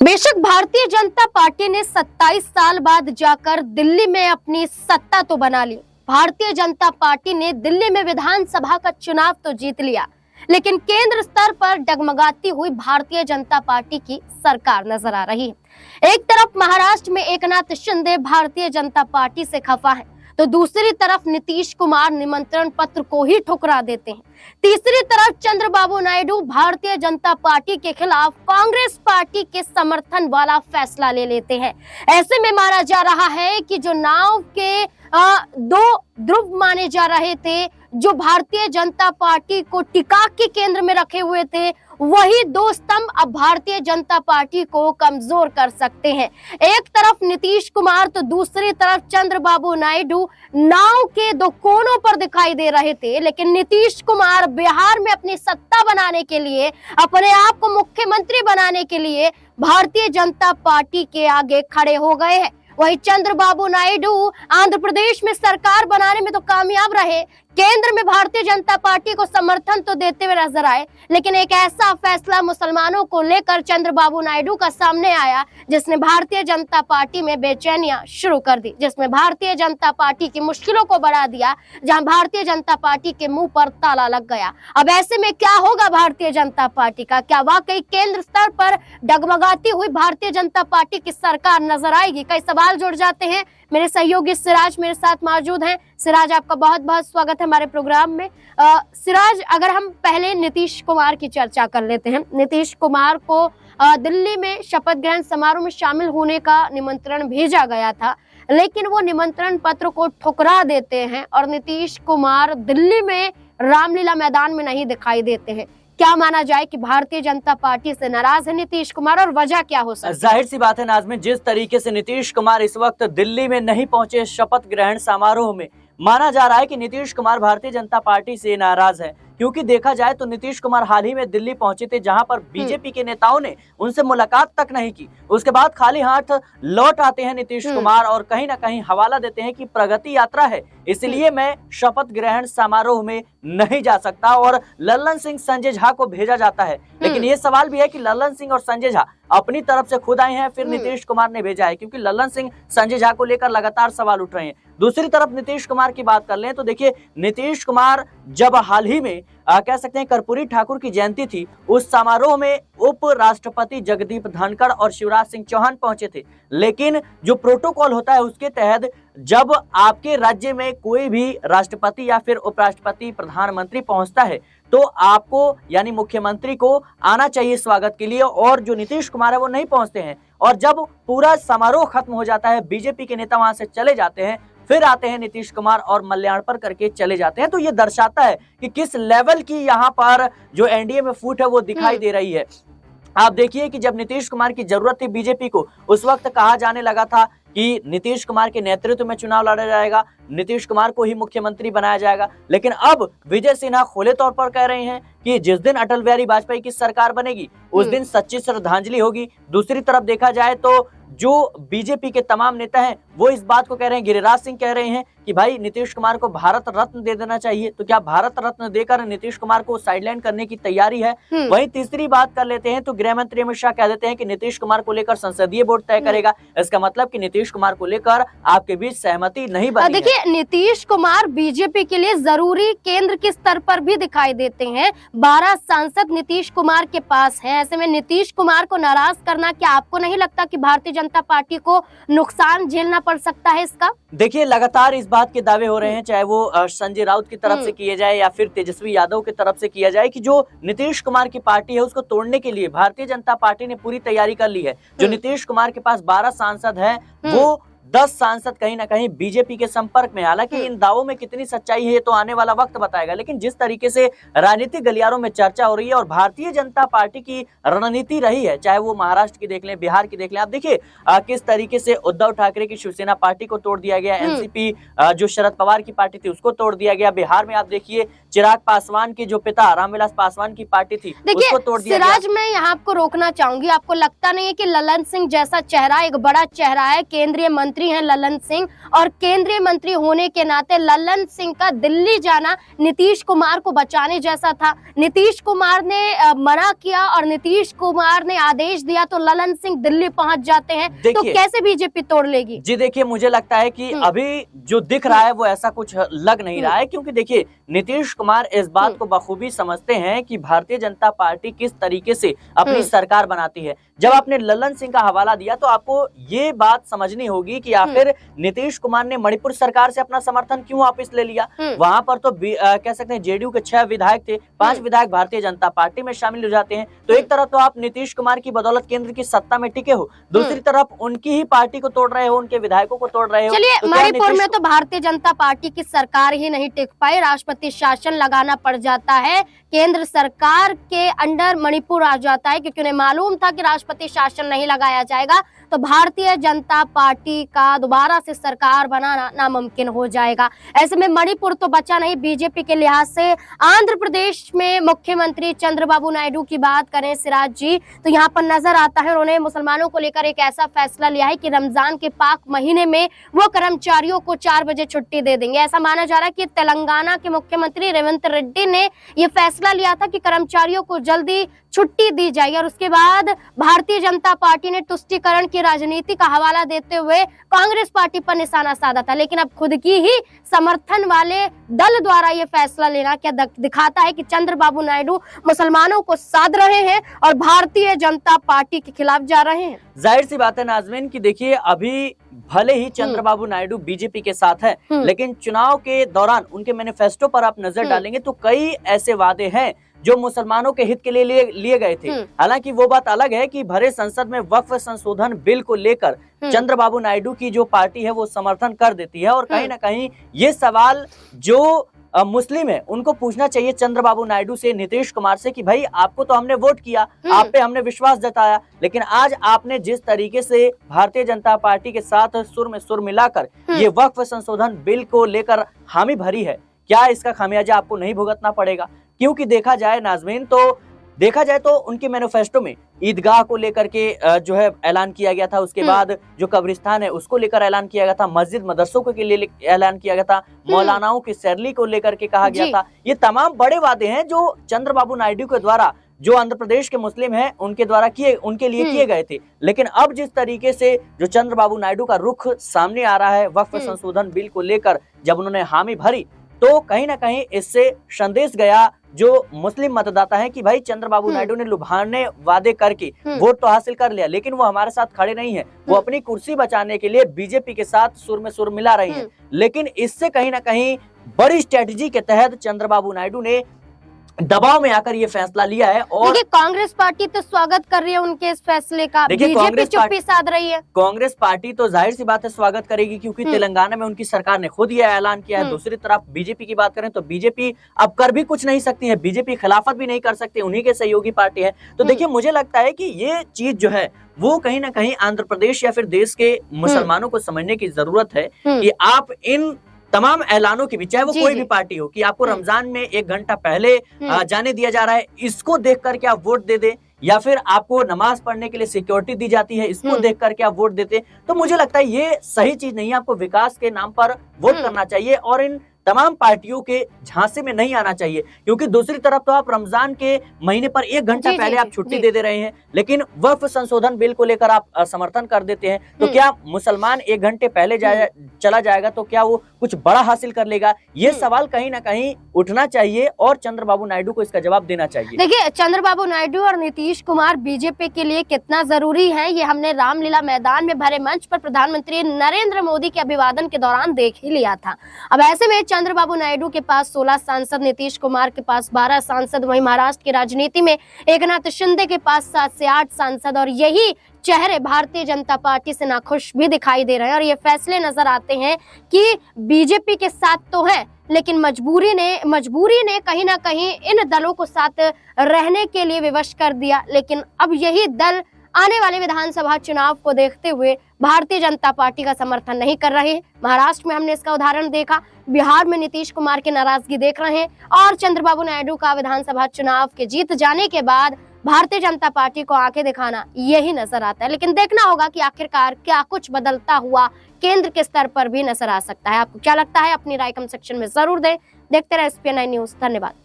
बेशक भारतीय जनता पार्टी ने 27 साल बाद जाकर दिल्ली में अपनी सत्ता तो बना ली। भारतीय जनता पार्टी ने दिल्ली में विधानसभा का चुनाव तो जीत लिया, लेकिन केंद्र स्तर पर डगमगाती हुई भारतीय जनता पार्टी की सरकार नजर आ रही है। एक तरफ महाराष्ट्र में एकनाथ शिंदे भारतीय जनता पार्टी से खफा है, तो दूसरी तरफ नीतीश कुमार निमंत्रण पत्र को ही ठुकरा देते हैं। तीसरी तरफ चंद्रबाबू नायडू भारतीय जनता पार्टी के खिलाफ कांग्रेस पार्टी के समर्थन वाला फैसला ले लेते हैं। ऐसे में माना जा रहा है कि जो नाव के दो ध्रुव माने जा रहे थे, जो भारतीय जनता पार्टी को टिका के केंद्र में रखे हुए थे, वही दो स्तंभ अब भारतीय जनता पार्टी को कमजोर कर सकते हैं। एक तरफ नीतीश कुमार तो दूसरी तरफ चंद्रबाबू नायडू नाव के दो कोनों पर दिखाई दे रहे थे, लेकिन नीतीश कुमार बिहार में अपनी सत्ता बनाने के लिए, अपने आप को मुख्यमंत्री बनाने के लिए भारतीय जनता पार्टी के आगे खड़े हो गए हैं। वही चंद्रबाबू नायडू आंध्र प्रदेश में सरकार बनाने में तो कामयाब रहे, केंद्र में भारतीय जनता पार्टी को समर्थन तो देते हुए नजर आए, लेकिन एक ऐसा फैसला मुसलमानों को लेकर चंद्रबाबू नायडू का सामने आया जिसने भारतीय जनता पार्टी में बेचैनियां शुरू कर दी, जिसमें भारतीय जनता पार्टी की मुश्किलों को बढ़ा दिया, जहां भारतीय जनता पार्टी के मुंह पर ताला लग गया। अब ऐसे में क्या होगा भारतीय जनता पार्टी का? क्या वाकई केंद्र स्तर पर डगमगाती हुई भारतीय जनता पार्टी की सरकार नजर आएगी? कई सवाल जुड़ जाते हैं। मेरे सहयोगी सिराज मेरे साथ मौजूद हैं। सिराज, आपका बहुत बहुत स्वागत है हमारे प्रोग्राम में। सिराज, अगर हम पहले नीतीश कुमार की चर्चा कर लेते हैं। नीतीश कुमार को दिल्ली में शपथ ग्रहण समारोह में शामिल होने का निमंत्रण भेजा गया था, लेकिन वो निमंत्रण पत्र को ठुकरा देते हैं और नीतीश कुमार दिल्ली में रामलीला मैदान में नहीं दिखाई देते हैं। क्या माना जाए कि भारतीय जनता पार्टी से नाराज है नीतीश कुमार, और वजह क्या हो सकती है? जाहिर सी बात है नाज़मीन, जिस तरीके से नीतीश कुमार इस वक्त दिल्ली में नहीं पहुंचे शपथ ग्रहण समारोह में, माना जा रहा है कि नीतीश कुमार भारतीय जनता पार्टी से नाराज है। क्योंकि देखा जाए तो नीतीश कुमार हाल ही में दिल्ली पहुंचे थे, जहां पर बीजेपी के नेताओं ने उनसे मुलाकात तक नहीं की। उसके बाद खाली हाथ लौट आते हैं नीतीश कुमार और कहीं ना कहीं हवाला देते हैं कि प्रगति यात्रा है, इसलिए मैं शपथ ग्रहण समारोह में नहीं जा सकता, और लल्लन सिंह संजय झा को भेजा जाता है। लेकिन ये सवाल भी है कि लल्लन सिंह और संजय झा अपनी तरफ से खुद आए हैं, फिर नीतीश कुमार ने भेजा है, क्योंकि लल्लन सिंह संजय झा को लेकर लगातार सवाल उठ रहे हैं। दूसरी तरफ नीतीश कुमार की बात कर लें तो देखिए, नीतीश कुमार जब हाल ही में कह सकते हैं कर्पूरी ठाकुर की जयंती थी, उस समारोह में उप राष्ट्रपति जगदीप धनखड़ और शिवराज सिंह चौहान पहुंचे थे। लेकिन जो प्रोटोकॉल होता है उसके तहत जब आपके राज्य में कोई भी राष्ट्रपति या फिर उपराष्ट्रपति प्रधानमंत्री पहुंचता है, तो आपको यानी मुख्यमंत्री को आना चाहिए स्वागत के लिए, और जो नीतीश कुमार है वो नहीं पहुंचते हैं। और जब पूरा समारोह खत्म हो जाता है, बीजेपी के नेता वहां से चले जाते हैं, फिर आते हैं नीतीश कुमार और मल्यार्पण करके चले जाते हैं। तो ये दर्शाता है कि किस लेवल की यहाँ पर जो एनडीए में फूट है वो दिखाई दे रही है। आप देखिए कि जब नीतीश कुमार की जरूरत थी बीजेपी को, उस वक्त कहा जाने लगा था कि नीतीश कुमार के नेतृत्व में चुनाव लड़ा जाएगा, नीतीश कुमार को ही मुख्यमंत्री बनाया जाएगा। लेकिन अब विजय सिन्हा खुले तौर पर कह रहे हैं कि जिस दिन अटल बिहारी वाजपेयी की सरकार बनेगी उस दिन सच्ची श्रद्धांजलि होगी। दूसरी तरफ देखा जाए तो जो बीजेपी के तमाम नेता हैं वो इस बात को कह रहे हैं, गिरिराज सिंह कह रहे हैं कि भाई नीतीश कुमार को भारत रत्न दे देना चाहिए। तो क्या भारत रत्न देकर नीतीश कुमार को साइडलाइन करने की तैयारी है? वहीं तीसरी बात कर लेते हैं तो गृह मंत्री अमित शाह कह देते हैं कि नीतीश कुमार को लेकर संसदीय बोर्ड तय करेगा। इसका मतलब कि नीतीश कुमार को लेकर आपके बीच सहमति नहीं बनी। देखिए, नीतीश कुमार बीजेपी के लिए जरूरी केंद्र के स्तर पर भी दिखाई देते हैं। 12 सांसद नीतीश कुमार के पास हैं। ऐसे में नीतीश कुमार को नाराज करना, क्या आपको नहीं लगता कि भारतीय जनता पार्टी को नुकसान झेलना पड़ सकता है इसका? देखिए, लगातार इस बात के दावे हो रहे हैं, चाहे वो संजय राउत की तरफ से किए जाए या फिर तेजस्वी यादव की तरफ से किया जाए, कि जो नीतीश कुमार की पार्टी है उसको तोड़ने के लिए भारतीय जनता पार्टी ने पूरी तैयारी कर ली है। जो नीतीश कुमार के पास 12 सांसद हैं, वो 10 सांसद कहीं ना कहीं बीजेपी के संपर्क में। हालांकि इन दावों में कितनी सच्चाई है ये तो आने वाला वक्त बताएगा, लेकिन जिस तरीके से राजनीतिक गलियारों में चर्चा हो रही है और भारतीय जनता पार्टी की रणनीति रही है, चाहे वो महाराष्ट्र की देख लें, बिहार की देख लें, आप देखिए किस तरीके से उद्धव ठाकरे की शिवसेना पार्टी को तोड़ दिया गया, एनसीपी जो शरद पवार की पार्टी थी उसको तोड़ दिया गया। बिहार में आप देखिए चिराग पासवान की जो पिता रामविलास पासवान की पार्टी थी उसको तोड़ दिया गया। सिराज, मैं यहाँ आपको रोकना चाहूंगी। आपको लगता नहीं है कि लल्लन सिंह जैसा चेहरा, एक बड़ा चेहरा है, केंद्रीय मंत्री मंत्री हैं ललन सिंह, और केंद्रीय मंत्री होने के नाते ललन सिंह का दिल्ली जाना नीतीश कुमार को बचाने जैसा था। नीतीश कुमार ने मना किया और नीतीश कुमार ने आदेश दिया तो ललन सिंह दिल्ली पहुंच जाते हैं, तो कैसे बीजेपी तोड़ लेगी? जी देखिए, मुझे लगता है कि अभी जो दिख रहा है वो ऐसा कुछ लग नहीं रहा है, क्योंकि देखिए नीतीश कुमार इस बात को बखूबी समझते हैं कि भारतीय जनता पार्टी किस तरीके से अपनी सरकार बनाती है। जब आपने ललन सिंह का हवाला दिया तो आपको ये बात समझनी होगी कि आखिर नीतीश कुमार ने मणिपुर सरकार से अपना समर्थन क्यों वापस ले लिया। वहां पर तो कह सकते हैं जेडीयू के 6 विधायक थे, 5 विधायक भारतीय जनता पार्टी में शामिल हो जाते हैं। तो एक तरफ तो आप नीतीश कुमार की बदौलत केंद्र की सत्ता में टिके हो, दूसरी तरफ उनकी ही पार्टी को तोड़ रहे हो, उनके विधायकों को तोड़ रहे हो। चलिए, मणिपुर में तो भारतीय जनता पार्टी की सरकार ही नहीं टिक पाई, राष्ट्रपति शासन लगाना पड़ जाता है, केंद्र सरकार के अंडर मणिपुर आ जाता है, क्योंकि उन्हें मालूम था कि राष्ट्रपति शासन नहीं लगाया जाएगा तो भारतीय जनता पार्टी का दोबारा से सरकार बनाना नामुमकिन हो जाएगा। ऐसे में मणिपुर तो बचा नहीं। बीजेपी के लिहाज से आंध्र प्रदेश में मुख्यमंत्री चंद्रबाबू नायडू की बात करें सिराज जी, तो यहाँ पर नजर आता है उन्होंने मुसलमानों को लेकर एक ऐसा फैसला लिया है कि रमजान के पाक महीने में वो कर्मचारियों को 4 बजे छुट्टी दे देंगे। ऐसा माना जा रहा है कि तेलंगाना के मुख्यमंत्री रेवंत रेड्डी ने यह फैसला लिया था कि कर्मचारियों को जल्दी छुट्टी दी जाएगी, और उसके बाद भारतीय जनता पार्टी ने तुष्टीकरण की राजनीति का हवाला देते हुए कांग्रेस पार्टी पर निशाना साधा था। लेकिन अब खुद की ही समर्थन वाले दल द्वारा यह फैसला लेना क्या दिखाता है कि चंद्रबाबू नायडू मुसलमानों को साध रहे हैं और भारतीय जनता पार्टी के खिलाफ जा रहे हैं। जाहिर सी बात है नाज़मीन कि देखिए, अभी भले ही चंद्रबाबू नायडू बीजेपी के साथ है, लेकिन चुनाव के दौरान उनके मैनिफेस्टो पर आप नजर डालेंगे तो कई ऐसे वादे हैं जो मुसलमानों के हित के लिए लिए गए थे। हालांकि वो बात अलग है कि भरे संसद में वक्फ संशोधन बिल को लेकर चंद्रबाबू नायडू की जो पार्टी है वो समर्थन कर देती है, और कहीं ना कहीं ये सवाल जो मुस्लिम है उनको पूछना चाहिए चंद्रबाबू नायडू से, नीतीश कुमार से, कि भाई आपको तो हमने वोट किया, आप पे हमने विश्वास जताया, लेकिन आज आपने जिस तरीके से भारतीय जनता पार्टी के साथ सुर में सुर मिलाकर ये वक्फ संशोधन बिल को लेकर हामी भरी है, क्या इसका खामियाजा आपको नहीं भुगतना पड़ेगा? क्योंकि देखा जाए नाज़मीन तो उनके मैनिफेस्टो में ईदगाह को लेकर के जो है ऐलान किया गया था, उसके बाद जो कब्रिस्तान है उसको लेकर ऐलान किया गया था, मस्जिद मदरसों के लिए ऐलान किया गया था, मौलानाओं की सैलरी को लेकर के कहा गया था। ये तमाम बड़े वादे हैं जो चंद्रबाबू नायडू के द्वारा जो आंध्र प्रदेश के मुस्लिम हैं उनके द्वारा उनके लिए किए गए थे। लेकिन अब जिस तरीके से जो चंद्रबाबू नायडू का रुख सामने आ रहा है वक्फ संशोधन बिल को लेकर, जब उन्होंने हामी भरी तो कहीं ना कहीं इससे संदेश गया जो मुस्लिम मतदाता है कि भाई चंद्रबाबू नायडू ने लुभाने वादे करके वोट तो हासिल कर लिया, लेकिन वो हमारे साथ खड़े नहीं है, वो अपनी कुर्सी बचाने के लिए बीजेपी के साथ सुर में सुर मिला रही हैं। लेकिन इससे कहीं ना कहीं बड़ी स्ट्रेटजी के तहत चंद्रबाबू नायडू ने दबाव में आकर ये फैसला लिया है। और देखिए, कांग्रेस पार्टी तो स्वागत कर रही है उनके इस फैसले का, बीजेपी चुप्पी साध रही है। कांग्रेस पार्टी तो जाहिर सी बात है स्वागत करेगी, क्योंकि तेलंगाना में उनकी सरकार ने खुद यह ऐलान किया है। दूसरी तरफ बीजेपी की बात करें तो बीजेपी अब कर भी कुछ नहीं सकती है, बीजेपी खिलाफत भी नहीं कर सकती, उन्हीं के सहयोगी पार्टी है। तो देखिए, मुझे लगता है कि ये चीज जो है वो कहीं ना कहीं आंध्र प्रदेश या फिर देश के मुसलमानों को समझने की जरूरत है कि आप इन तमाम ऐलानों के बीच, चाहे वो कोई भी पार्टी हो, कि आपको रमजान में 1 घंटा पहले जाने दिया जा रहा है, इसको देख करके आप वोट दे दे, या फिर आपको नमाज पढ़ने के लिए सिक्योरिटी दी जाती है, इसको देख करके आप वोट देते, तो मुझे लगता है ये सही चीज नहीं है। आपको विकास के नाम पर वोट करना चाहिए और इन तमाम पार्टियों के झांसे में नहीं आना चाहिए, क्योंकि दूसरी तरफ तो आप रमजान के महीने पर 1 घंटा पहले आप छुट्टी दे रहे हैं, लेकिन वक्फ संशोधन बिल को लेकर आप समर्थन कर देते हैं। तो क्या मुसलमान 1 घंटे पहले चला जाएगा तो क्या वो कुछ बड़ा हासिल कर लेगा? ये सवाल कहीं ना कहीं उठना चाहिए और चंद्रबाबू नायडू को इसका जवाब देना चाहिए। देखिए, चंद्रबाबू नायडू और नीतीश कुमार बीजेपी के लिए कितना जरूरी है ये हमने रामलीला मैदान में भरे मंच पर प्रधानमंत्री नरेंद्र मोदी के अभिवादन के दौरान देख ही लिया था। अब ऐसे में चंद्रबाबू नायडू के पास 16 सांसद, नीतीश कुमार के पास 12 सांसद, वहीं महाराष्ट्र की राजनीति में एकनाथ शिंदे के पास 7 से 8 सांसद, और यही चेहरे भारतीय जनता पार्टी से नाखुश भी दिखाई दे रहे हैं। और ये फैसले नजर आते हैं कि बीजेपी के साथ तो है, लेकिन मजबूरी ने कहीं ना कहीं इन दलों को साथ रहने के लिए विवश कर दिया। लेकिन अब यही दल आने वाले विधानसभा चुनाव को देखते हुए भारतीय जनता पार्टी का समर्थन नहीं कर रहे हैं। महाराष्ट्र में हमने इसका उदाहरण देखा, बिहार में नीतीश कुमार की नाराजगी देख रहे हैं, और चंद्रबाबू नायडू का विधानसभा चुनाव के जीत जाने के बाद भारतीय जनता पार्टी को आंखें दिखाना यही नजर आता है। लेकिन देखना होगा कि आखिरकार क्या कुछ बदलता हुआ केंद्र के स्तर पर भी नजर आ सकता है। आपको क्या लगता है? अपनी राय कमेंट सेक्शन में जरूर दें। देखते रहे SPN9 न्यूज। धन्यवाद।